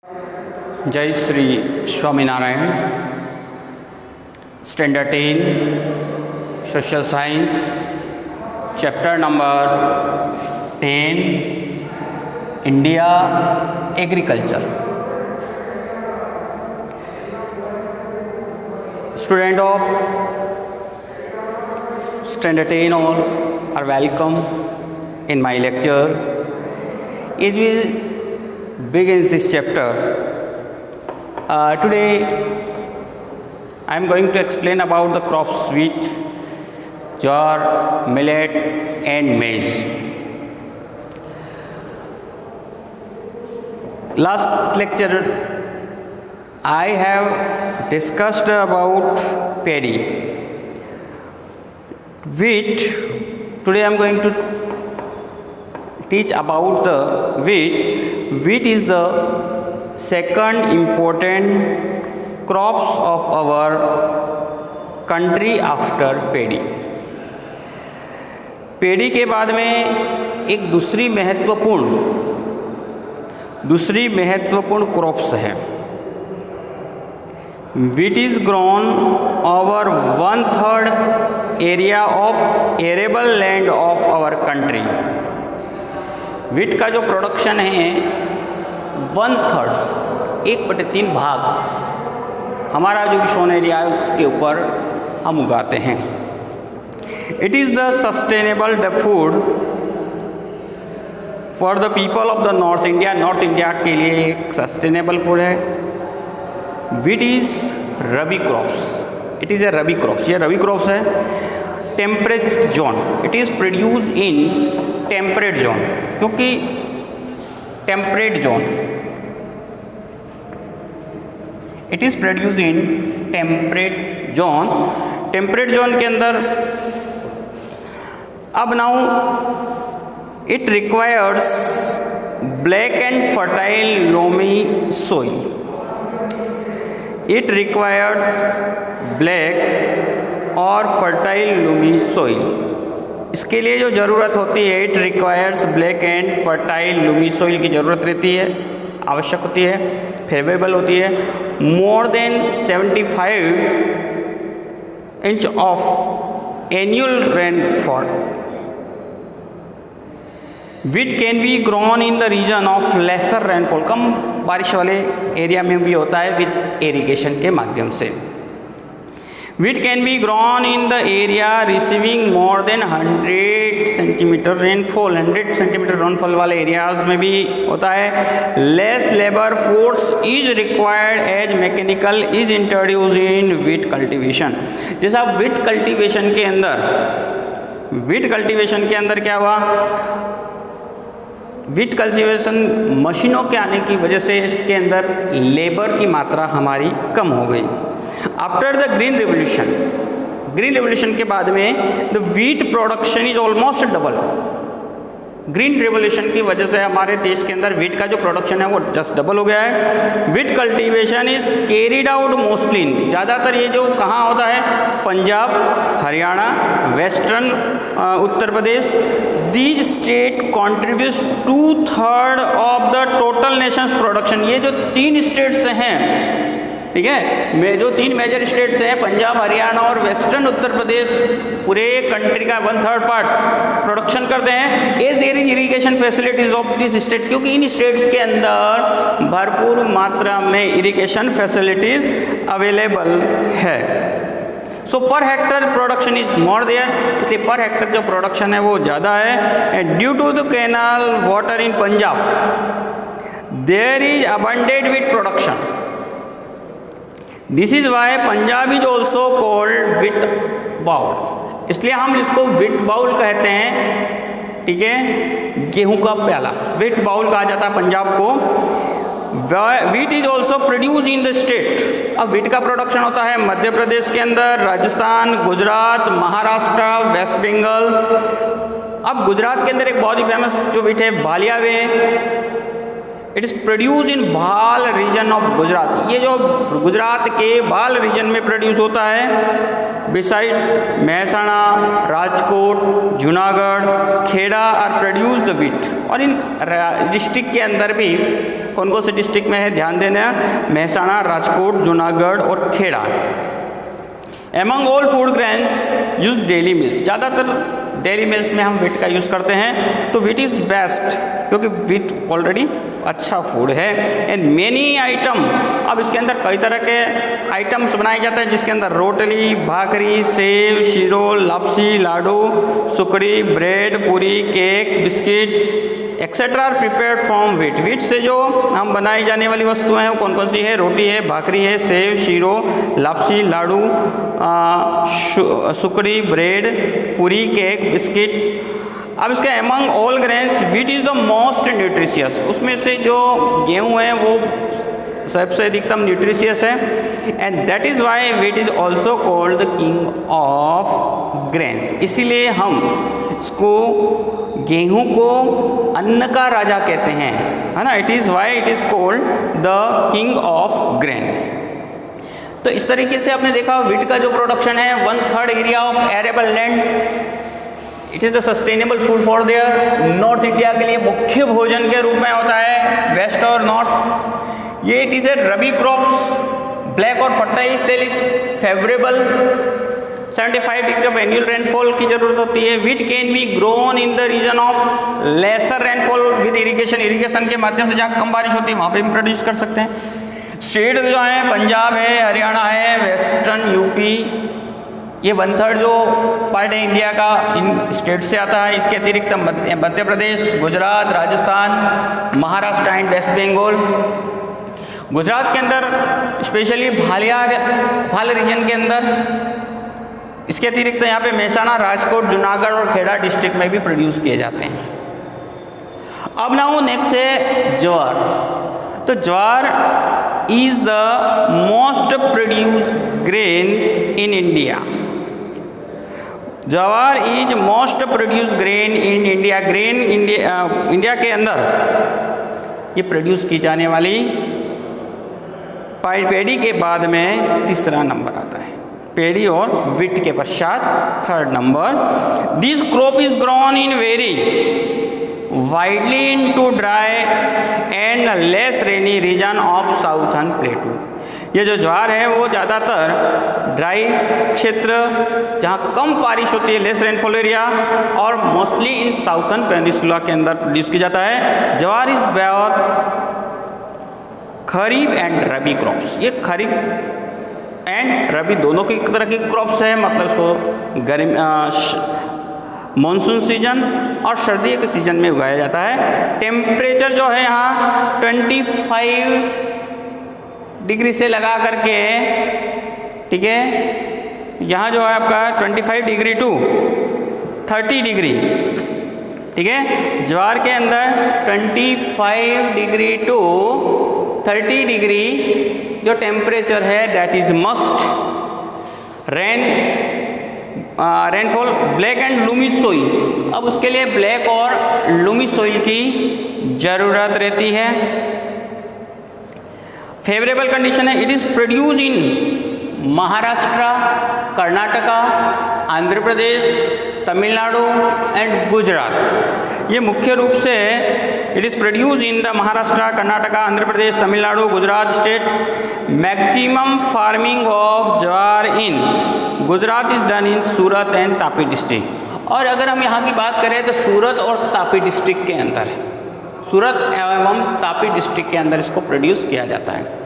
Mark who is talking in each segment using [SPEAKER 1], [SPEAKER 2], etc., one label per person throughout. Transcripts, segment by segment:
[SPEAKER 1] जय Shri Swaminarayan. Standard 10 social science chapter number 10 India agriculture. Student of standard 10 all are welcome in my lecture. It will begins this chapter. Today I am going to explain about the crops wheat, jowar, millet and maize. Last lecture I have discussed about paddy. Wheat. Today I am going to teach about the wheat. Wheat is the second important crops of our country after paddy. Paddy के बाद में एक दूसरी महत्वपूर्ण crops है। Wheat is grown over 1/3 area of arable land of our country. Wheat का जो production है 1/3 1/3 भाग हमारा जो भी सोन एरिया है उसके ऊपर हम उगाते हैं। It is the sustainable food for the people of the north India. North India के लिए एक सस्टेनेबल फूड है। Wheat is rabi crops. It is a rabi crops. ये रबी क्रॉप्स है। Temperate zone. It is produce in temperate zone, क्योंकि temperate zone it is produce in temperate zone. Temperate zone के अंदर अब now it requires black and fertile loamy soil. It requires black और fertile loamy soil. इसके लिए जो ज़रूरत होती है, it requires black and fertile Lumi soil की ज़रूरत रहती है, आवश्यक होती है, फेवरेबल होती है। More than 75 inch of annual rainfall. Wheat can be grown in the region of lesser rainfall. कम बारिश वाले एरिया में भी होता है विद इरिगेशन के माध्यम से। Wheat can be grown in the area receiving more than 100 centimeter rainfall। 100 centimeter rainfall वाले एरियाज में भी होता है। Less labor force is required as mechanical is introduced in wheat cultivation। जैसा wheat cultivation के अंदर क्या हुआ, wheat cultivation मशीनों के आने की वजह से इसके अंदर लेबर की मात्रा हमारी कम हो गई। आफ्टर द ग्रीन रेवोल्यूशन के बाद में the wheat production is almost double. Green revolution की वजह से हमारे देश के अंदर वीट का जो प्रोडक्शन है वो जस्ट डबल हो गया है। Wheat cultivation is carried out mostly, ज़्यादातर ये जो कहाँ होता है, Punjab, Haryana, western Uttar Pradesh. These state contribute 2/3 of the total Nations production. ये जो 3 स्टेट्स हैं, ठीक है, जो 3 मेजर स्टेट्स हैं, पंजाब, हरियाणा और वेस्टर्न उत्तर प्रदेश, पूरे कंट्री का 1/3 पार्ट प्रोडक्शन करते हैं। As there is irrigation facilities of this state, क्योंकि इन स्टेट्स के अंदर भरपूर मात्रा में इरिगेशन फैसिलिटीज अवेलेबल है। So per hectare production is more there, इसलिए पर हेक्टर जो प्रोडक्शन है वो ज़्यादा है। Due to the canal water in Punjab there is abundant with production. This is why Punjab is also called wheat bowl. इसलिए हम इसको विट बाउल कहते हैं, ठीक है, गेहूं का प्याला। विट बाउल कहा जाता है पंजाब को। Wheat is also produce in the state. अब वीट का प्रोडक्शन होता है मध्य प्रदेश के अंदर, राजस्थान, गुजरात, महाराष्ट्र, वेस्ट बंगाल। अब गुजरात के अंदर एक बहुत ही फेमस जो वीट है बालियावे। इट इज़ प्रोड्यूस इन भाल रीजन ऑफ गुजरात। ये जो गुजरात के भाल रीजन में प्रोड्यूस होता है। Besides Mehsana, Rajkot, Junagadh, Kheda are produce the wheat. और इन डिस्ट्रिक्ट के अंदर भी कौन कौन से डिस्ट्रिक्ट में है ध्यान देना, महसाणा, राजकोट, जूनागढ़ और Kheda. Among all food grains use daily meals, ज़्यादातर डेली मील्स में हम व्हीट का यूज़ करते हैं, तो व्हीट इज़ बेस्ट क्योंकि व्हीट ऑलरेडी अच्छा फूड है। एंड मेनी आइटम, अब इसके अंदर कई तरह के आइटम्स बनाए जाते हैं जिसके अंदर rotli, bhakri, sev, shiro, lapsi, ladoo, sukhdi, bread, puri, cake, biscuit etcetera are prepared from wheat. Wheat से जो हम बनाई जाने वाली वस्तुएं हैं वो कौन कौन सी है, रोटी है, भाकरी है, save, shiro, lapsi, ladoo, sukhdi, bread, puri, cake, biscuit. अब इसके among all grains wheat is the most nutritious, उसमें से जो गेहूँ है वो सबसे अधिकतम न्यूट्रिशियस है। And that is why wheat is also called the king of grains, इसीलिए हम इसको गेहूं को अन्न का राजा कहते हैं, है ना। It is why it is called the king of grain. तो इस तरीके से आपने देखा व्हीट का जो प्रोडक्शन है 1/3 area of arable land, it is the sustainable food for their. North India के लिए मुख्य भोजन के रूप में होता है, वेस्ट और नॉर्थ। ये it is a rabi crops, black और fertile soil is favourable, 75 degree of annual rainfall की जरूरत होती है। Wheat can be grown in the region of lesser rainfall with irrigation, irrigation के माध्यम से जहाँ कम बारिश होती है वहाँ पे भी प्रोड्यूस कर सकते हैं। स्टेट जो है पंजाब है, हरियाणा है, वेस्टर्न यूपी, ये 1/3 जो पार्ट है इंडिया का इन स्टेट से आता है। इसके अतिरिक्त मध्य प्रदेश, गुजरात, राजस्थान, महाराष्ट्र एंड वेस्ट बंगाल। गुजरात के अंदर स्पेशली भाल रीजन के अंदर, इसके अतिरिक्त यहाँ पे महसाणा, राजकोट, जूनागढ़ और खेड़ा डिस्ट्रिक्ट में भी प्रोड्यूस किए जाते हैं। अब ना नेक्स्ट है ज्वार। तो jowar is the most produce grain in India. Jowar is most produce grain in India. Grain India के अंदर ये प्रोड्यूस की जाने वाली पैडी के बाद में तीसरा नंबर आता है, पेड़ी और व्हीट के पश्चात 3rd number. This crop is grown in very widely in to dry and less rainy region of southern plateau. ये जो ज्वार है वो ज़्यादातर ड्राई क्षेत्र जहाँ कम बारिश होती है, लेस रेनफॉल एरिया, और मोस्टली इन साउथर्न पेनिनसुला के अंदर प्रोड्यूस किया जाता है। Jowar is both kharif and rabi crops. ये खरीफ एंड रबी दोनों की तरह की क्रॉप्स है, मतलब इसको गर्मी मानसून सीजन और सर्दी के सीजन में उगाया जाता है। टेम्परेचर जो है यहाँ 25 डिग्री से लगा करके, ठीक है, यहाँ जो है आपका 25 डिग्री टू 30 डिग्री, ठीक है। ज्वार के अंदर 25 डिग्री टू 30 डिग्री जो टेम्परेचर है that is must. Rainfall black and Lumi soil, अब उसके लिए ब्लैक और लूमी सोइल की ज़रूरत रहती है। फेवरेबल कंडीशन है, it is produce in Maharashtra, Karnataka, Andhra Pradesh, Tamil Nadu and Gujarat. ये मुख्य रूप से it is produce in the Maharashtra, Karnataka, Andhra Pradesh, Tamil Nadu, Gujarat state. Maximum farming of jowar in Gujarat is done in Surat and Tapi district. और अगर हम यहाँ की बात करें तो सूरत और तापी डिस्ट्रिक्ट के अंदर है, सूरत एवं तापी डिस्ट्रिक्ट के अंदर इसको प्रोड्यूस किया जाता है।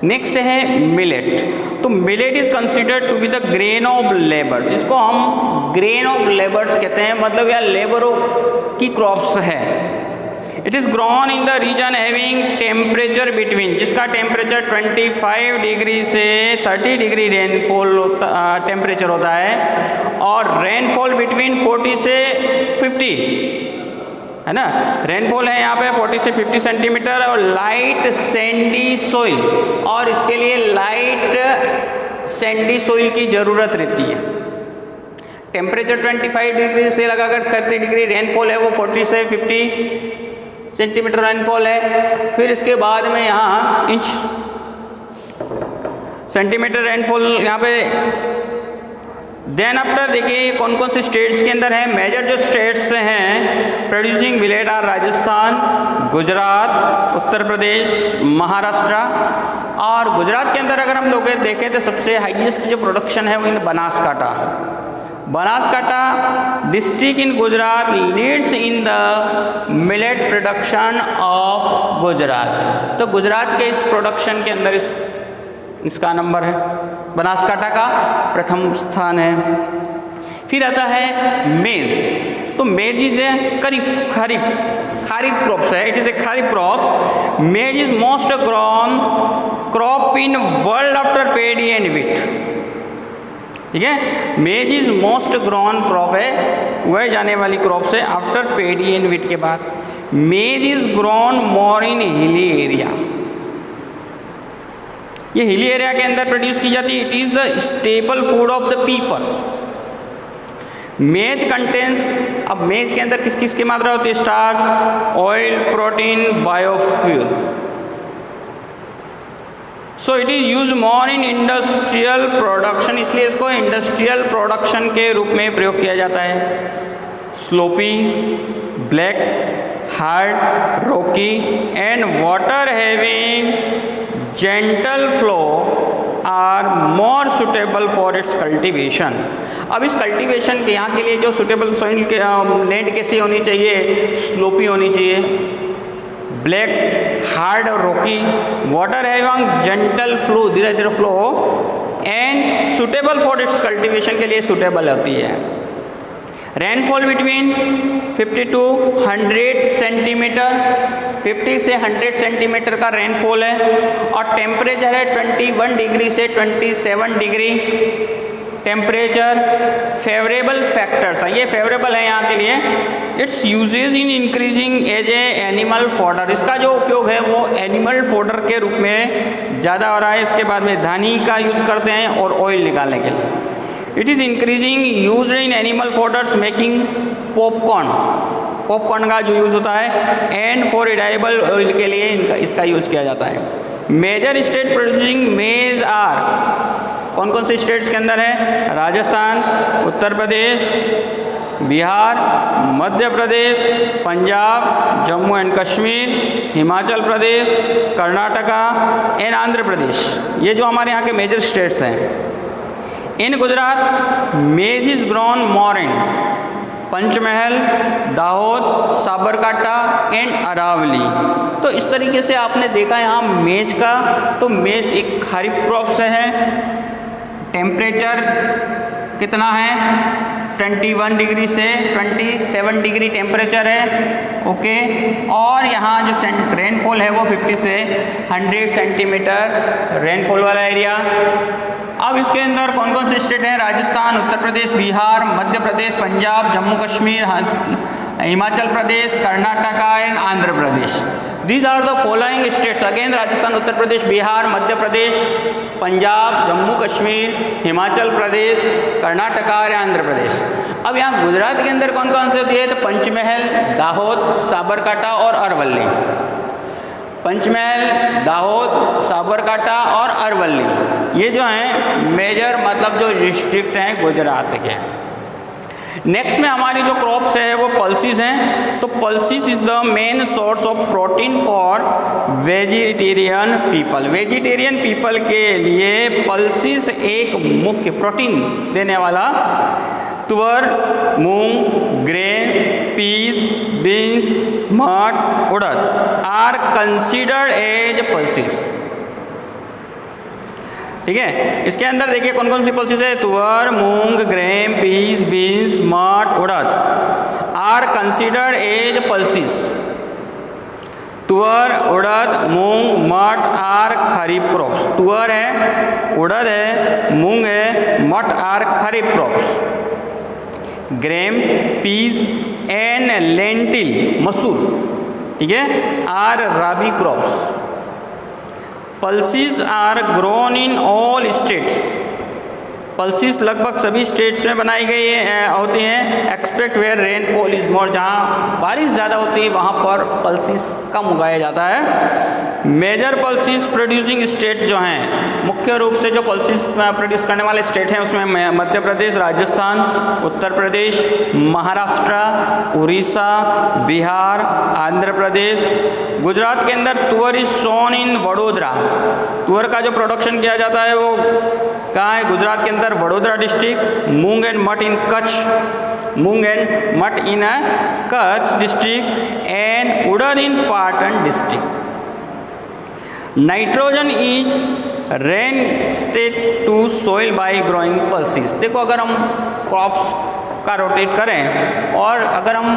[SPEAKER 1] नेक्स्ट है मिलेट। तो millet is considered to be the grain of labours. इसको हम ग्रेन ऑफ लेबर्स कहते हैं, मतलब यह लेबरों की क्रॉप्स है। It is grown in the region having temperature between, जिसका टेम्परेचर 25 डिग्री से 30 डिग्री रेनफॉल टेम्परेचर होता है, और रेनफॉल बिटवीन 40 से 50, है ना। रेनफॉल है यहाँ पे 40 से 50 सेंटीमीटर, और लाइट सैंडी सोइल, और इसके लिए लाइट सैंडी सोइल की ज़रूरत रहती है। टेम्परेचर 25 डिग्री से लगाकर 30 डिग्री, रेनफॉल है वो 40 से 50 सेंटीमीटर रेनफॉल है। फिर इसके बाद में यहाँ इंच सेंटीमीटर रेनफॉल यहाँ पे देन आफ्टर देखिए कौन कौन से स्टेट्स के अंदर है। मेजर जो स्टेट्स हैं producing millet are Rajasthan, Gujarat, Uttar Pradesh, Maharashtra. और गुजरात के अंदर अगर हम लोग देखें तो सबसे हाईएस्ट जो प्रोडक्शन है वो in Banaskantha. Banaskantha district in Gujarat leads in the millet production of Gujarat. तो गुजरात के इस प्रोडक्शन के अंदर इसका नंबर है, बनासकांठा का प्रथम स्थान है। फिर आता है मेज। तो maize is a kharif crops है, it is a kharif crops. Maize is most grown crop in world after paddy and wheat. ठीक है, मेज इज मोस्ट ग्रोन क्रॉप है, वह जाने वाली क्रॉप है आफ्टर पेडी एंड व्हीट के बाद। मेज is grown more in hilly area, ये हिली एरिया के अंदर प्रोड्यूस की जाती है। It is the staple food of the people. मेज कंटेंस, अब मेज के अंदर किस किस की मात्रा होती है? Starch, oil, protein, biofuel. So it is use more in industrial production, इसलिए इसको इंडस्ट्रियल प्रोडक्शन के रूप में प्रयोग किया जाता है। Sloppy, black, hard, rocky and water having gentle flow are more suitable for its cultivation. अब इस कल्टीवेशन के यहाँ के लिए जो सुटेबल सॉइल के लैंड कैसी होनी चाहिए? स्लोपी होनी चाहिए, ब्लैक, हार्ड और Rocky, water having gentle flow, धीरे धीरे flow, and suitable for its cultivation के लिए सुटेबल होती है। रेनफॉल बिटवीन 50 to 100 सेंटीमीटर, 50 से 100 सेंटीमीटर का रेनफॉल है। और टेम्परेचर है 21 डिग्री से 27 डिग्री टेम्परेचर। फेवरेबल फैक्टर्स हैं, ये फेवरेबल है यहाँ के लिए। Its usages in increasing as a animal fodder, इसका जो उपयोग है वो एनिमल फॉडर के रूप में ज़्यादा हो रहा है। इसके बाद में धानी का यूज़ करते हैं और ऑयल निकालने के लिए। It is increasing use in animal fodders making popcorn, popcorn का जो यूज़ होता है, एंड फॉर एडाइबल ऑयल के लिए इसका यूज़ किया जाता है। Major state producing maize are, कौन कौन से स्टेट्स के अंदर है? Rajasthan, Uttar Pradesh, Bihar, Madhya Pradesh, Punjab, Jammu and Kashmir, Himachal Pradesh, Karnataka and Andhra Pradesh. ये जो हमारे यहाँ के मेजर स्टेट्स हैं। In Gujarat maize is grown more in Panchmahal, Dahod, Sabarkantha and Aravalli. तो इस तरीके से आपने देखा यहाँ मेज का, तो मेज एक खरीफ क्रॉप्स है। टेम्परेचर कितना है? 21 डिग्री से 27 डिग्री टेम्परेचर है, ओके। और यहाँ जो रेनफॉल है वो 50 से 100 सेंटीमीटर रेनफॉल वाला एरिया। अब इसके अंदर कौन कौन से स्टेट हैं? Rajasthan, Uttar Pradesh, Bihar, Madhya Pradesh, Punjab, Jammu Kashmir, Himachal Pradesh, Karnataka and Andhra Pradesh. These are the following states, again Rajasthan, Uttar Pradesh, Bihar, Madhya Pradesh, Punjab, Jammu Kashmir, Himachal Pradesh, Karnataka और आंध्र प्रदेश। अब यहाँ गुजरात के अंदर कौन कौन से होती है? तो पंचमहल, दाहोद, साबरकांठा और अरवली। पंचमहल, दाहोद, साबरकांठा और अरवली, ये जो हैं मेजर मतलब जो डिस्ट्रिक्ट हैं गुजरात के। नेक्स्ट में हमारी जो क्रॉप्स है वो पल्सीज हैं। तो pulses is the main source of protein for vegetarian people. Vegetarian people के लिए पल्सीज एक मुख्य प्रोटीन देने वाला। तुअर, मूंग, ग्रेन, पीस, बीन्स, मट, उड़द आर कंसिडर्ड एज पल्सीज। ठीक है, इसके अंदर देखिए कौन कौन सी पल्सीज है? तुअर, मूंग, ग्रेन, पीस, बीन्स, मट, उड़द आर कंसिडर्ड एज पल्सीज। तुअर, उड़द, मूंग, मट आर खरीफ क्रॉप्स। तुअर है, उड़द है, मूंग है, moth are kharif crops. Grain, peas and lentil, masoor, ठीक है, are rabi crops. Pulses are grown in all states. Pulses लगभग सभी स्टेट्स में बनाई गई होती हैं, expect where rainfall is more, जहाँ बारिश ज़्यादा होती है वहाँ पर पल्सीज कम उगाया जाता है। मेजर पल्सेस प्रोड्यूसिंग स्टेट जो हैं, मुख्य रूप से जो पल्सेस प्रोड्यूस करने वाले स्टेट हैं उसमें मध्य प्रदेश, राजस्थान, उत्तर प्रदेश, महाराष्ट्र, उड़ीसा, बिहार, आंध्र प्रदेश। गुजरात के अंदर तुअर इज सोन इन वडोदरा। तुअर का जो प्रोडक्शन किया जाता है वो कहाँ है? गुजरात के अंदर Vadodara district. Moong and moth in Kutch, moong and moth in Kutch district and urad in Patan district. Nitrogen is reinstate to soil by growing pulses. देखो अगर हम क्रॉप्स का रोटेट करें और अगर हम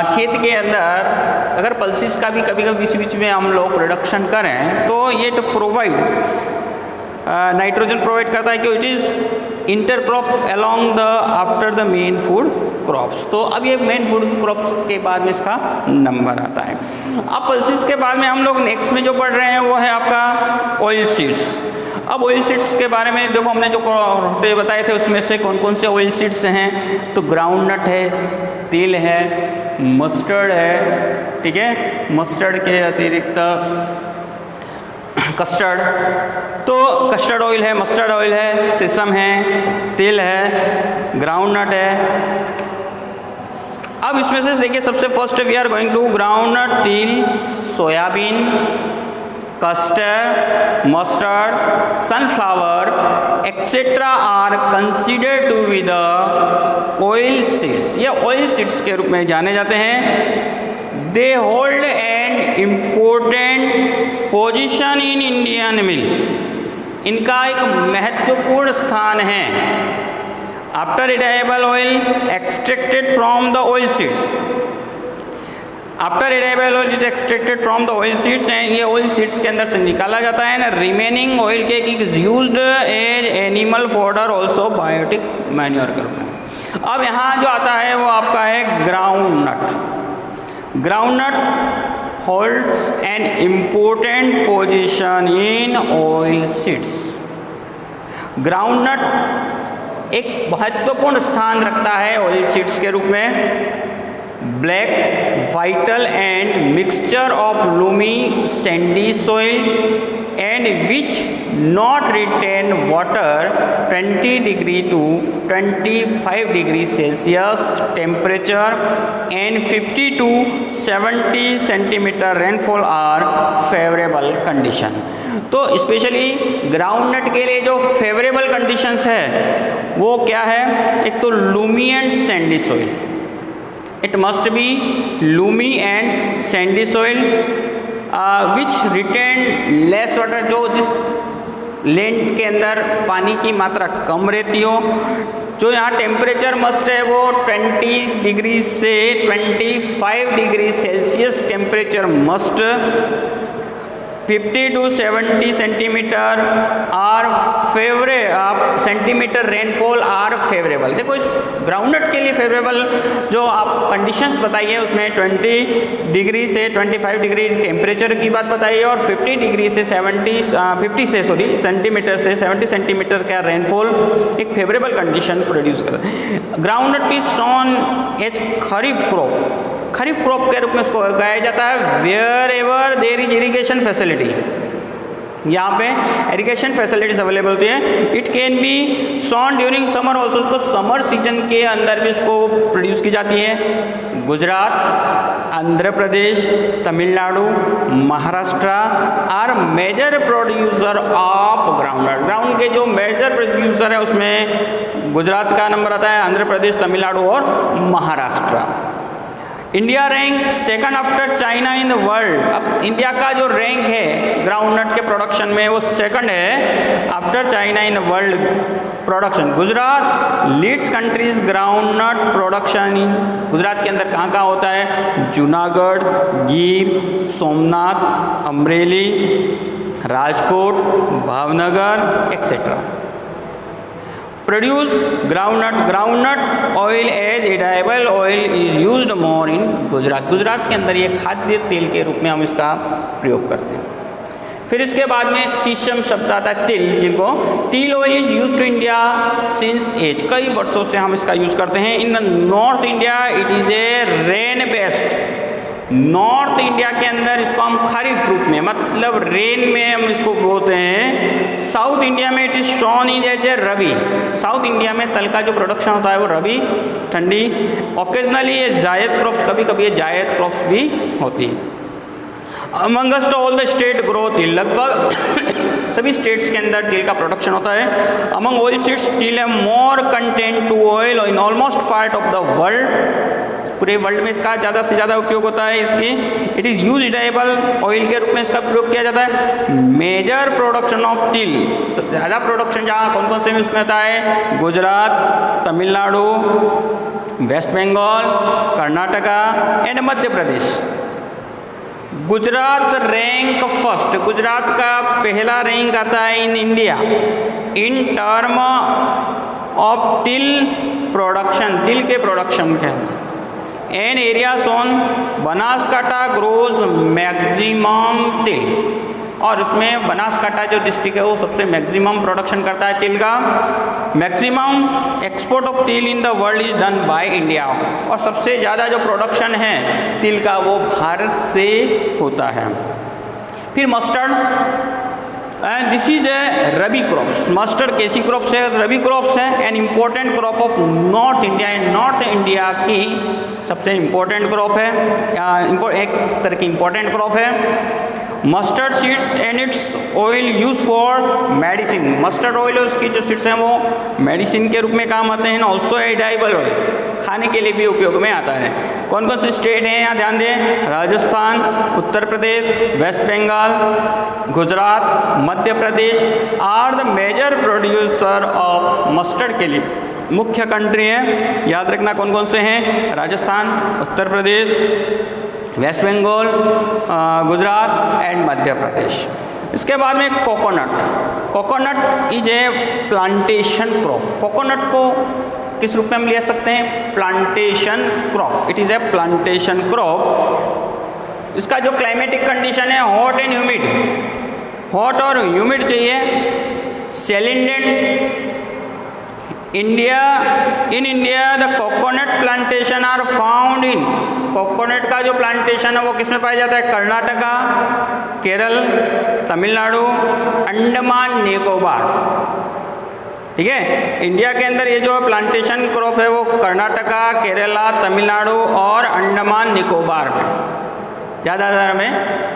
[SPEAKER 1] खेत के अंदर अगर पल्सेस का भी कभी कभी बीच बीच में हम लोग प्रोडक्शन करें तो ये तो प्रोवाइड नाइट्रोजन प्रोवाइड करता है कि it is intercrop along the after the main food crops. तो अब ये मेन फूड क्रॉप्स के बाद में इसका नंबर आता है। अब पल्सेस के बाद में हम लोग नेक्स्ट में जो पढ़ रहे हैं वो है आपका ऑयल सीड्स। अब ऑयल सीड्स के बारे में देखो हमने जो बताए थे उसमें से कौन कौन से ऑयल सीड्स हैं। तो ग्राउंडनट है, तिल है, मस्टर्ड है, ठीक है, मस्टर्ड के अतिरिक्त कस्टर्ड, तो कस्टर्ड ऑयल है, मस्टर्ड ऑयल है, सेसम है, तिल है, ग्राउंडनट है। अब इसमें से देखिए सबसे first we are going to groundnut, til, soybean, custard, mustard, sunflower etcetera are considered to be the oil seeds. ये ऑयल सीड्स के रूप में जाने जाते हैं। They hold an important position in Indian mill. इनका एक महत्वपूर्ण स्थान है। After edible oil extracted from the oil seeds, after edible oil is extracted from the oil seeds and ये ऑयल सीड्स के अंदर से निकाला जाता है ना। Remaining oil cake is used as animal fodder also biotic manure के रूप में। अब यहाँ जो आता है वो आपका है groundnut. Groundnut holds N important position in oil seeds. Groundnut एक महत्वपूर्ण स्थान रखता है ऑयल सीड्स के रूप में। Black, vital and mixture of loamy sandy soil and which not retain water 20 degree to 25 degree Celsius temperature and 50 to 70 centimetre rainfall are favourable condition. तो specially groundnut के लिए जो फेवरेबल कंडीशंस है वो क्या है? एक तो loamy and sandy soil, it must be loamy and sandy soil which retain less water, जो जिस लैंड के अंदर पानी की मात्रा कम रहती हो। जो यहाँ टेम्परेचर मस्ट है वो 20 डिग्री से 25 degree Celsius temperature must. 50 to 70 centimetre are centimetre rainfall are favourable. देखो इस ग्राउंडनट के लिए फेवरेबल जो आप कंडीशंस बताई है उसमें 20 डिग्री से 25 डिग्री टेम्परेचर की बात बताई है और 50 डिग्री से 50 सेंटीमीटर से 70 सेंटीमीटर का रेनफॉल एक फेवरेबल कंडीशन प्रोड्यूस करता है। Groundnut is shown as kharif crop. Kharif crop के रूप में उसको उगाया जाता है wherever there is irrigation facility. यहाँ पे इरिगेशन फैसिलिटीज अवेलेबल होती है। It can be sown during summer also, उसको समर सीजन के अंदर भी उसको प्रोड्यूस की जाती है। Gujarat, Andhra Pradesh, Tamil Nadu, Maharashtra are major producer of groundnut. Ground के जो मेजर प्रोड्यूसर है उसमें गुजरात का नंबर आता है, आंध्र प्रदेश, तमिलनाडु और Maharashtra. India rank second after China in the world. अब इंडिया का जो रैंक है ग्राउंडनट के प्रोडक्शन में वो सेकंड है after China in world production. Gujarat leads countries groundnut production in. Gujarat के अंदर कहाँ कहाँ होता है? Junagadh, Gir, Somnath, Amreli, Rajkot, Bhavnagar etcetera. Produce groundnut oil as edible oil is used more in Gujarat. Gujarat के अंदर ये खाद्य तेल के रूप में हम इसका प्रयोग करते हैं। फिर इसके बाद में सीसम शब्द आता है तिल, जिनको til oil is use to India since age. कई वर्षों से हम इसका यूज़ करते हैं। In north India it is a rain based north India के अंदर इसको हम खरीफ रूप में, मतलब रेन में हम इसको बोलते हैं। साउथ इंडिया में it is sown in as a rabi. South India में तल का जो प्रोडक्शन होता है वो रबी, ठंडी। ओकेजनली ये जायद क्रॉप्स, कभी कभी ये जायद क्रॉप्स भी होती है। Amongst all the state grow तिल, लगभग सभी स्टेट्स के अंदर तिल का प्रोडक्शन होता है। अमंग ऑयल सीड्स तिल है more content to oil in almost part of the world, पूरे वर्ल्ड में इसका ज़्यादा से ज़्यादा उपयोग होता है। इसकी it is use edible oil के रूप में इसका प्रयोग किया जाता है। मेजर प्रोडक्शन ऑफ तिल, ज़्यादा प्रोडक्शन जहाँ कौन कौन से में उसमें होता है, Gujarat, Tamil Nadu, West Bengal, Karnataka and Madhya Pradesh. Gujarat rank first, Gujarat का पहला रैंक आता है in India in term of til production, तिल के प्रोडक्शन के अंदर। An area sown Banaskantha grows maximum til, और उसमें बनासकांठा जो डिस्ट्रिक्ट है वो सबसे मैक्सिमम प्रोडक्शन करता है तिल का। मैक्सिमम एक्सपोर्ट ऑफ तिल in the world is done by India, और सबसे ज़्यादा जो प्रोडक्शन है तिल का वो भारत से होता है। फिर mustard, and this is a rabi crops. Mustard कैसी क्रॉप्स है, रबी क्रॉप्स है। An important crop of north India, north India की सबसे इम्पोर्टेंट क्रॉप है, एक तरह की इम्पोर्टेंट क्रॉप है। Mustard seeds and it's oil use for medicine, mustard oil उसकी जो सीड्स हैं वो मेडिसिन के रूप में काम आते हैं। ऑल्सो एडाइबल ऑयल, खाने के लिए भी उपयोग में आता है। कौन कौन से स्टेट हैं यहाँ ध्यान दें, Rajasthan, Uttar Pradesh, west Bengal, Gujarat, Madhya Pradesh are the major producer of mustard के लिए मुख्य कंट्री है। याद रखना कौन कौन से हैं, राजस्थान, उत्तर प्रदेश, वेस्ट बंगाल, गुजरात एंड मध्य प्रदेश। इसके बाद में coconut, coconut is a plantation crop. Coconut को किस रूप में हम ले सकते हैं, plantation crop, it is a plantation crop. इसका जो क्लाइमेटिक कंडीशन है हॉट एंड ह्यूमिड, हॉट और ह्यूमिड चाहिए। सेलिंडेंट India, in India the coconut plantation are found in, coconut का जो प्लांटेशन है वो किस में पाया जाता है, कर्नाटका, केरल, तमिलनाडु, अंडमान निकोबार। ठीक है, इंडिया के अंदर ये जो प्लांटेशन क्रॉप है वो कर्नाटका, केरला, तमिलनाडु और अंडमान निकोबार में ज़्यादातर में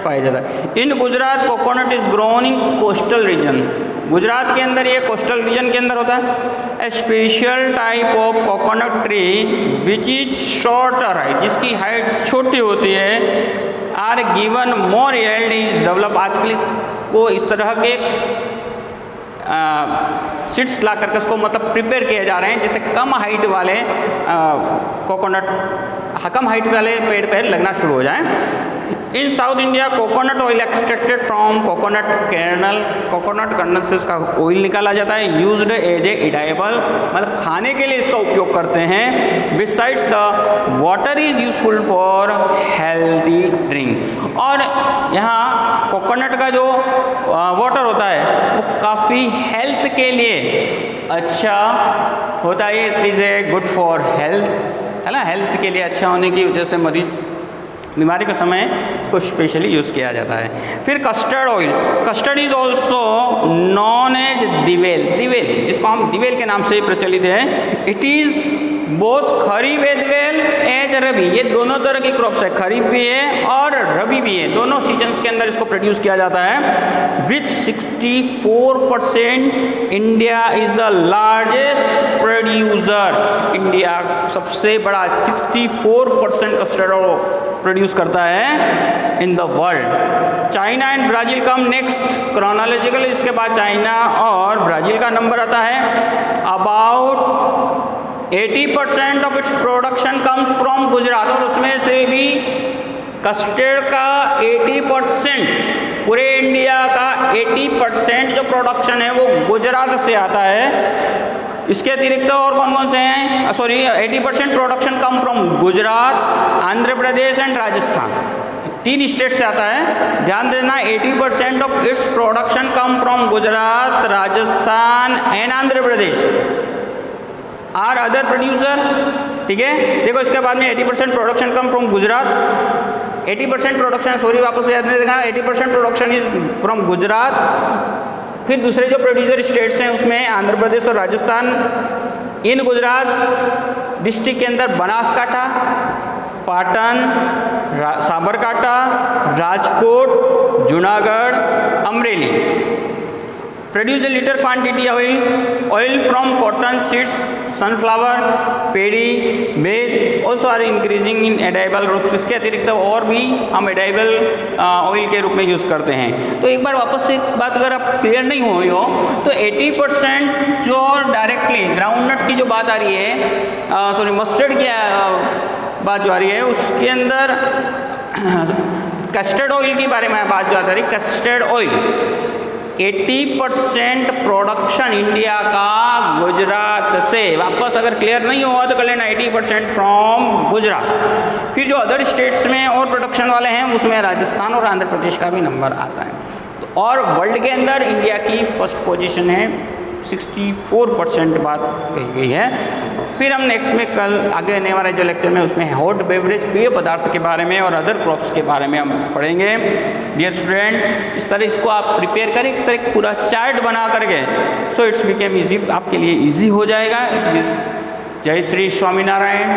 [SPEAKER 1] पाया जाता है। In Gujarat coconut is grown in coastal region, Gujarat के अंदर ये कोस्टल रीजन के अंदर होता है। A special type of coconut tree which is shorter है, जिसकी हाइट छोटी होती है, are given more yield is develop. आजकल इसको इस तरह के सीड्स ला करके उसको मतलब प्रिपेयर किए जा रहे हैं जिससे कम हाइट वाले कोकोनट, कम हाइट वाले पेड़ पर लगना शुरू हो जाएं। In south India coconut oil extracted from coconut kernel, coconut kernel से इसका ऑयल निकाला जाता है। यूज्ड एज ए इडाइबल, मतलब खाने के लिए इसका उपयोग करते हैं। Besides the water is useful for healthy drink, और यहाँ कोकोनट का जो वाटर होता है वो काफ़ी हेल्थ के लिए अच्छा होता है। It is a good for health, है ना, हेल्थ के लिए अच्छा होने की वजह से मरीज बीमारी के समय इसको स्पेशली यूज़ किया जाता है। फिर custard oil, custard is also known as Divel, Divel जिसको हम दिवेल के नाम से प्रचलित है। It is both kharif as well as rabi, ये दोनों तरह की क्रॉप्स है, खरीफ भी है और रबी भी है, दोनों सीजन्स के अंदर इसको प्रोड्यूस किया जाता है। With 64% India is the largest producer, India सबसे बड़ा 64% कस्टर्ड प्रोड्यूस करता है in the world. China and Brazil come next chronological, इसके बाद चाइना और ब्राज़ील का नंबर आता है। About 80% of its production comes from Gujarat, और उसमें से भी कस्टर्ड का 80%, पूरे इंडिया का 80% जो प्रोडक्शन है वो गुजरात से आता है। इसके अतिरिक्त और कौन कौन से हैं, 80% production come from Gujarat, Andhra Pradesh and Rajasthan, 3 state से आता है। ध्यान देना 80% of its production come from Gujarat, Rajasthan and Andhra Pradesh are other producer. ठीक है, देखो इसके बाद में 80% production come from Gujarat, 80% production, sorry वापस याद नहीं देखना, 80% प्रोडक्शन इज फ्रॉम गुजरात। फिर दूसरे जो प्रोड्यूसर स्टेट्स हैं उसमें आंध्र प्रदेश और राजस्थान। इन गुजरात डिस्ट्रिक्ट के अंदर Banaskantha, Patan, Sabarkantha, Rajkot, Junagadh, Amreli produce the liter quantity oil from cotton seeds, sunflower, paddy, maize also are increasing in edible crops। इसके अतिरिक्त और भी हम एडाइबल ऑयल के रूप में यूज़ करते हैं। तो एक बार वापस से बात अगर आप क्लियर नहीं हुई हो तो 80% जो डायरेक्टली ग्राउंडनट की जो बात आ रही है, सॉरी मस्टर्ड की बात जो आ रही है, उसके अंदर कस्टर्ड ऑयल के बारे में बात जो आ रही है, कस्टर्ड ऑयल 80% प्रोडक्शन इंडिया का गुजरात से। वापस अगर क्लियर नहीं हुआ तो कर लेना 80% फ्रॉम गुजरात। फिर जो अदर स्टेट्स में और प्रोडक्शन वाले हैं उसमें राजस्थान और आंध्र प्रदेश का भी नंबर आता है। तो और वर्ल्ड के अंदर इंडिया की फर्स्ट पोजीशन है, 64% बात कही गई है। फिर हम नेक्स्ट में कल आगे आने वाले जो लेक्चर में उसमें हॉट बेवरेज, पेय पदार्थ के बारे में और अदर क्रॉप्स के बारे में हम पढ़ेंगे। डियर स्टूडेंट, इस तरह इसको आप प्रिपेयर करें, इस तरह पूरा चार्ट बना करके, सो इट्स बिकेम ईजी, आपके लिए ईजी हो जाएगा। जय श्री स्वामीनारायण।